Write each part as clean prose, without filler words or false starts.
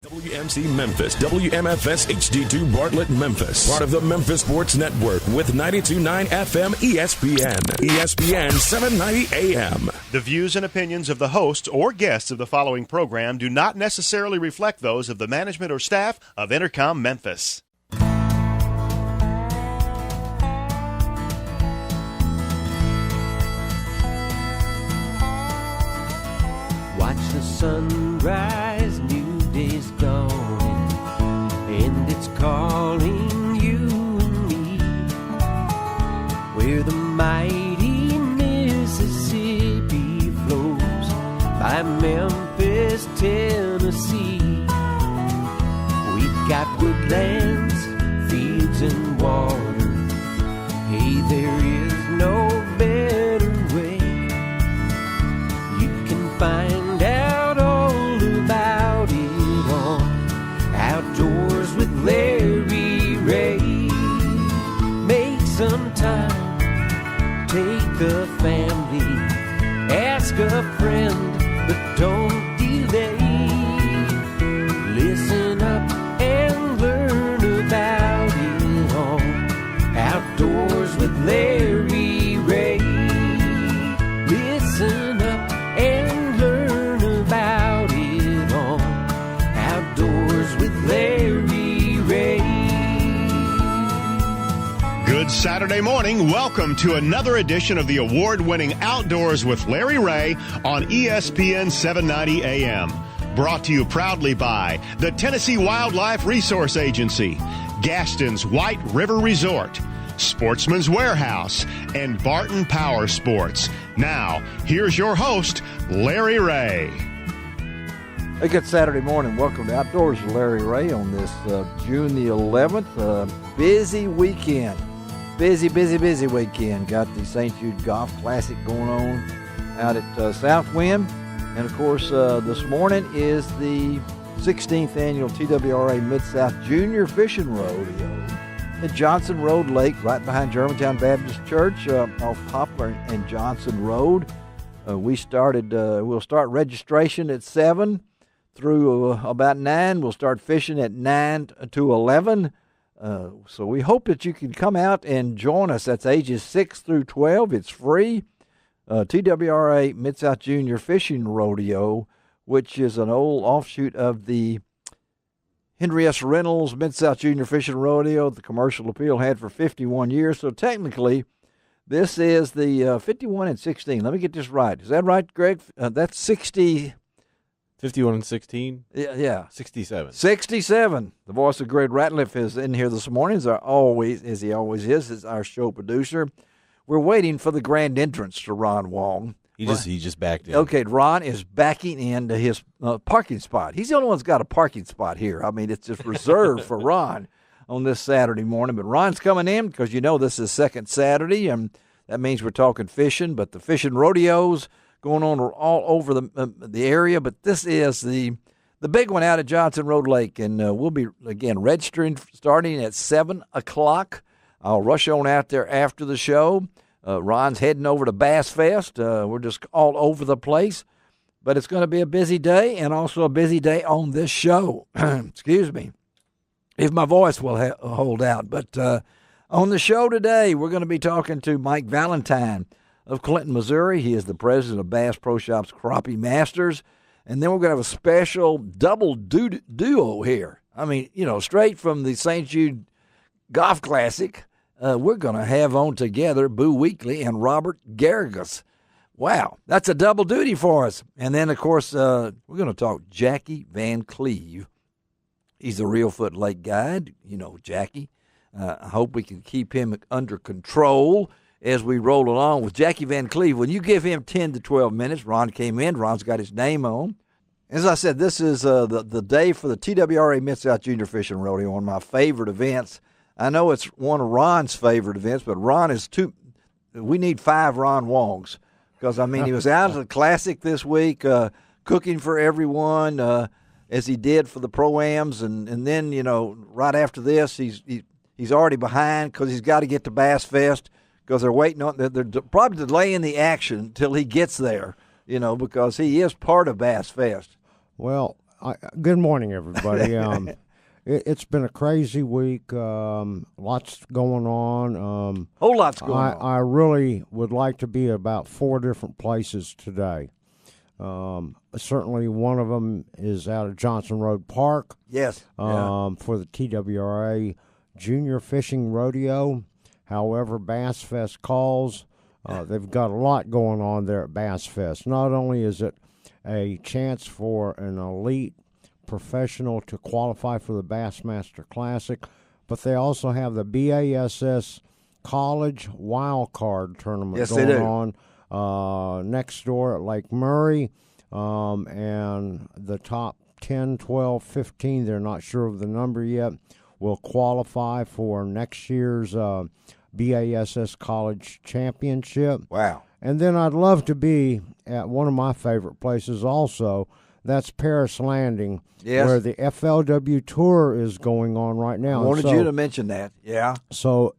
WMC Memphis, WMFS HD2 Bartlett Memphis, part of the Memphis Sports Network with 92.9 FM ESPN, ESPN 790 AM. The views and opinions of the hosts or guests of the following program do not necessarily reflect those of the management or staff of Intercom Memphis. Watch the sunrise, new day's dawning, and it's calling you and me. Where the mighty Mississippi flows by Memphis, Tennessee. We've got woodlands, fields, and water. Hey, there is no better way. You can find out all about it on Outdoors with Larry Ray. Make some time, take a family, ask a friend, but don't delay. Listen up and learn about it on Outdoors with Larry Ray. Listen up and learn about it on Outdoors with Larry Ray. Good Saturday morning. Welcome to another edition of the award-winning Outdoors with Larry Ray on ESPN 790 AM. Brought to you proudly by the Tennessee Wildlife Resource Agency, Gaston's White River Resort, Sportsman's Warehouse, and Barton Power Sports. Now, here's your host, Larry Ray. Hey, good Saturday morning. Welcome to Outdoors with Larry Ray on this June the 11th. Busy weekend. Busy weekend. Got the St. Jude Golf Classic going on out at Southwind. And, of course, this morning is the 16th annual TWRA Mid-South Junior Fishing Rodeo at Johnson Road Lake, right behind Germantown Baptist Church, off Poplar and Johnson Road. We'll start registration at 7 through about 9. We'll start fishing at 9 to 11. So we hope that you can come out and join us. That's ages 6 through 12. It's free. TWRA Mid-South Junior Fishing Rodeo, which is an old offshoot of the Henry S. Reynolds Mid-South Junior Fishing Rodeo the Commercial Appeal had for 51 years. So technically, this is the 51 and 16. Let me get this right. Is that right, Greg? That's 60. 51 and 16? Yeah. 67. 67. The voice of Greg Ratliff is in here this morning, as he always is our show producer. We're waiting for the grand entrance to Ron Wong. He just backed in. Okay, Ron is backing into his parking spot. He's the only one that's got a parking spot here. I mean, it's just reserved for Ron on this Saturday morning. But Ron's coming in because you know this is second Saturday, and that means we're talking fishing. But the fishing rodeos going on all over the area. But this is the big one out at Johnson Road Lake, and we'll be, again, registering starting at 7 o'clock. I'll rush on out there after the show. Ron's heading over to Bass Fest. We're just all over the place. But it's going to be a busy day and also a busy day on this show. Excuse me, if my voice will hold out. But on the show today, we're going to be talking to Mike Valentine of Clinton, Missouri. He is the president of Bass Pro Shops Crappie Masters. And then we're going to have a special double duo here. I mean, straight from the St. Jude Golf Classic. We're going to have on together Boo Weekly and Robert Garrigus. Wow, that's a double duty for us. And then, of course, we're going to talk Jackie Van Cleve. He's a Reelfoot Lake guide. You know Jackie. I hope we can keep him under control as we roll along with Jackie Van Cleve. When you give him 10 to 12 minutes, Ron came in. Ron's got his name on. As I said, this is the day for the TWRA Mid-South Junior Fishing Rodeo, one of my favorite events. I know it's one of Ron's favorite events, but Ron is we need 5 Ron Wongs because, I mean, he was out at the Classic this week cooking for everyone as he did for the Pro-Ams. And then, right after this, he's already behind because he's got to get to Bass Fest because they're waiting on – they're probably delaying the action until he gets there, because he is part of Bass Fest. Well, Good morning, everybody. It's been a crazy week. Lots going on. Whole lot's going on. I really would like to be about 4 different places today. Certainly one of them is out at Johnson Road Park. Yes. For the TWRA Junior Fishing Rodeo. However, Bass Fest calls. They've got a lot going on there at Bass Fest. Not only is it a chance for an elite professional to qualify for the Bassmaster Classic, but they also have the BASS College Wild Card Tournament going on next door at Lake Murray, and the top 10, 12, 15, they're not sure of the number yet, will qualify for next year's BASS College Championship. Wow. And then I'd love to be at one of my favorite places also. That's Paris Landing, where the FLW Tour is going on right now. I wanted you to mention that, yeah. So,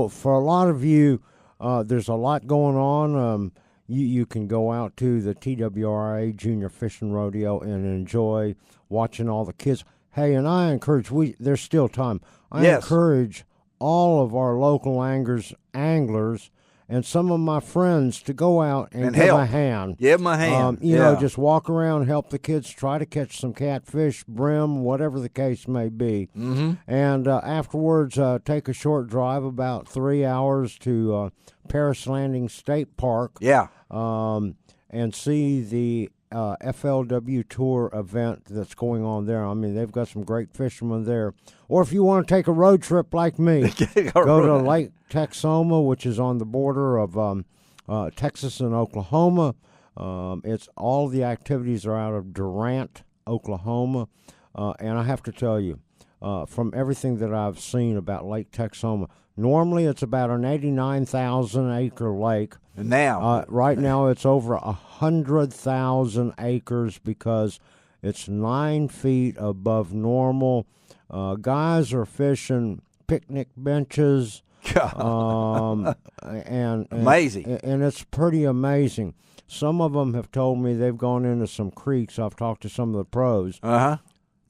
for a lot of you, there's a lot going on. You can go out to the TWRA Junior Fishing Rodeo and enjoy watching all the kids. Hey, and I encourage, there's still time. I encourage all of our local anglers and some of my friends to go out and give a hand. Give them a hand. Just walk around, help the kids, try to catch some catfish, brim, whatever the case may be. Mm-hmm. And afterwards, take a short drive, about 3 hours, to Paris Landing State Park. Yeah. And see the FLW Tour event that's going on there. I mean, they've got some great fishermen there. Or if you want to take a road trip like me, go to Lake Texoma, which is on the border of Texas and Oklahoma. It's all the activities are out of Durant, Oklahoma. And I have to tell you, from everything that I've seen about Lake Texoma, normally it's about an 89,000-acre lake. And now? Right now it's over 100,000 acres because it's 9 feet above normal. Guys are fishing picnic benches. and amazing. And it's pretty amazing. Some of them have told me they've gone into some creeks. I've talked to some of the pros. Uh-huh.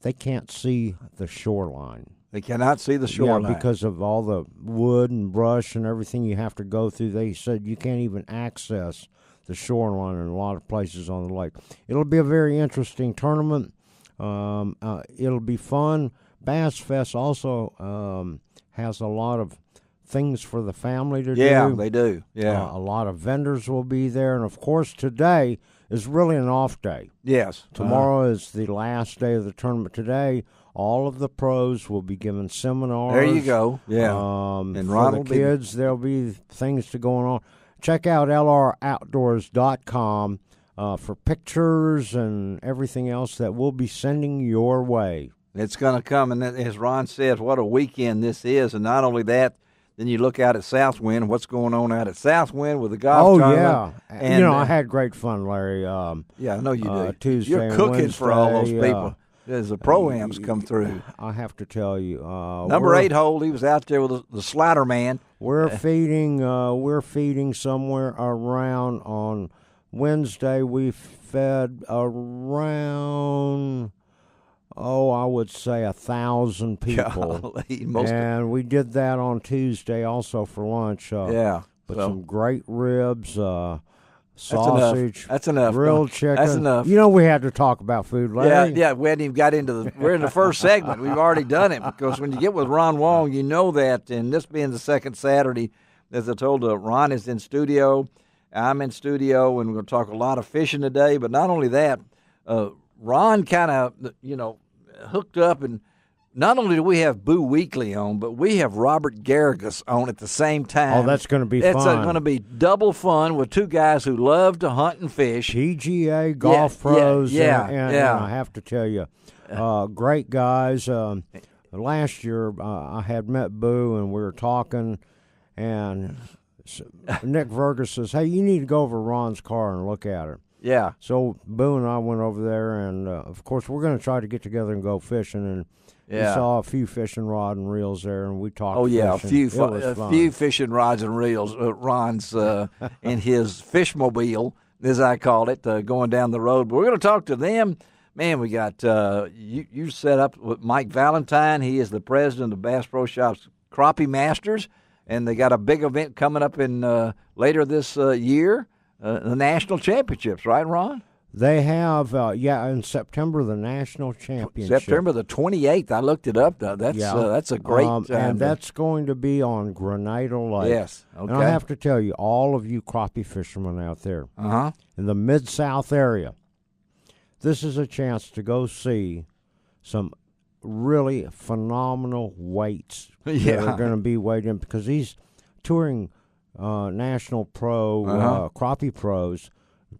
They can't see the shoreline. They cannot see the shoreline. Yeah, because of all the wood and brush and everything you have to go through. They said you can't even access the shoreline in a lot of places on the lake. It'll be a very interesting tournament. It'll be fun. Bass Fest also has a lot of things for the family to do. Yeah, they do. Yeah. A lot of vendors will be there. And, of course, today is really an off day. Yes. Tomorrow is the last day of the tournament. Today, all of the pros will be given seminars. There you go. Yeah. And for the kids, there'll be things to go on. Check out lroutdoors.com for pictures and everything else that we'll be sending your way. It's going to come, and as Ron said, what a weekend this is. And not only that, then you look out at Southwind, what's going on out at Southwind with the golf tournament. Oh, yeah. And, I had great fun, Larry. Yeah, I know you do. Tuesday You're cooking Wednesday, for all those people. As the pro-ams come through. I have to tell you. Number 8 hole, he was out there with the slider man. We're feeding somewhere around on Wednesday. We fed around, I would say 1,000 people. And we did that on Tuesday also for lunch. But some great ribs, sausage. That's enough. Grilled chicken. That's enough. We had to talk about food, Larry. Yeah, we hadn't even got into we're in the first segment. We've already done it because when you get with Ron Wong, you know that. And this being the second Saturday, as I told you, Ron is in studio. I'm in studio, and we're going to talk a lot of fishing today. But not only that, Ron kind of, hooked up, and not only do we have Boo Weekly on, but we have Robert Garrigus on at the same time. Oh, that's going to be fun. It's going to be double fun with two guys who love to hunt and fish. PGA golf pros. And I have to tell you, great guys. Last year, I had met Boo, and we were talking, and Nick Vergas says, hey, you need to go over to Ron's car and look at it. Yeah. So Boo and I went over there, and, of course, we're going to try to get together and go fishing, and we saw a few fishing rod and reels there, and we talked fishing. A few fishing rods and reels. Ron's in his fishmobile, as I call it, going down the road. But we're going to talk to them. Man, we got you set up with Mike Valentine. He is the president of Bass Pro Shops Crappie Masters, and they got a big event coming up in later this year, the national championships, right, Ron? They have, in September, the national championship. September the 28th. I looked it up. That's a great time. And that's going to be on Grenada Lake. Yes. Okay. And I have to tell you, all of you crappie fishermen out there in the Mid-South area, this is a chance to go see some really phenomenal weights that are going to be weighed in, because these touring national pro crappie pros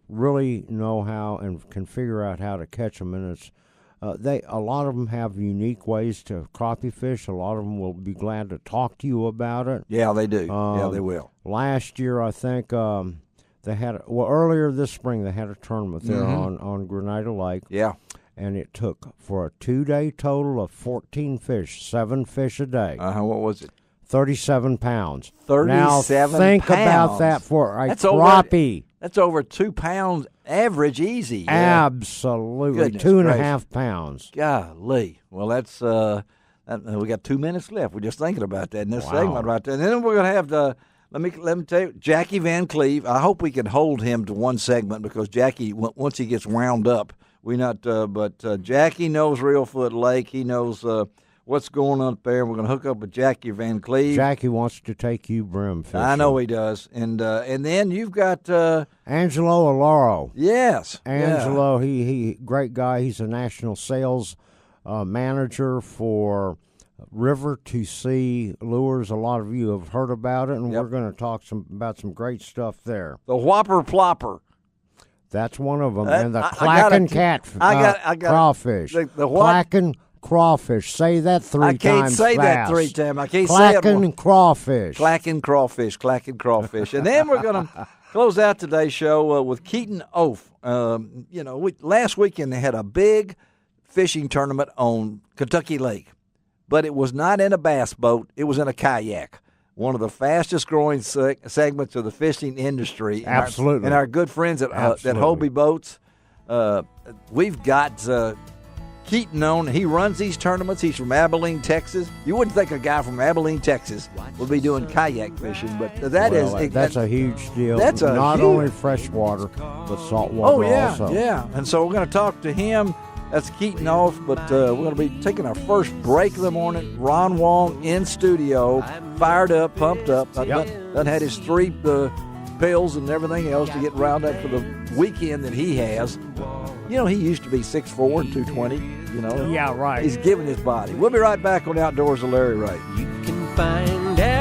really know how and can figure out how to catch them, and it's a lot of them have unique ways to crappie fish. A lot of them will be glad to talk to you about it. Yeah, they do. Yeah, they will. Last year, I think they had earlier this spring they had a tournament there on Grenada Lake. Yeah, and it took for a 2-day total of 14 fish, 7 fish a day. What was it? 37 pounds. 37 now think pounds. About that for a That's crappie. That's over 2 pounds average easy. Yeah. Absolutely. Goodness 2.5 pounds. Golly. Well, that's we got 2 minutes left. We're just thinking about that in this segment right there. And then we're going to have let me tell you, Jackie Van Cleve. I hope we can hold him to one segment, because Jackie, once he gets wound up, but Jackie knows Reelfoot Lake. He knows what's going on up there. We're going to hook up with Jackie Van Cleve. Jackie wants to take you brim fishing. I know he does. And then you've got Angelo Alaro. Yes. Angelo, he great guy. He's a national sales manager for River to Sea Lures. A lot of you have heard about it, and we're going to talk about some great stuff there. The Whopper Plopper. That's one of them. And the Clackin' crawfish. The Clackin' crawfish. Say that 3 times I can't say that 3 times. I can't say it. Clackin' crawfish. Clackin' crawfish. Clackin' crawfish. And then we're going to close out today's show with Keaton Oaf. Last weekend they had a big fishing tournament on Kentucky Lake, but it was not in a bass boat. It was in a kayak. One of the fastest growing segments of the fishing industry. Absolutely. And our good friends at Hobie Boats. We've got Keaton on. He runs these tournaments. He's from Abilene, Texas. You wouldn't think a guy from Abilene, Texas would be doing kayak fishing, but that's a huge deal. That's not only freshwater, but saltwater also. Yeah. And so we're going to talk to him. That's Keaton Off, but we're going to be taking our first break of the morning. Ron Wong in studio, fired up, pumped up. Done had his 3 pills and everything else to get round up for the weekend that he has. He used to be 6'4" and 220. Yeah, right. He's giving his body. We'll be right back on Outdoors with Larry Ray. You can find out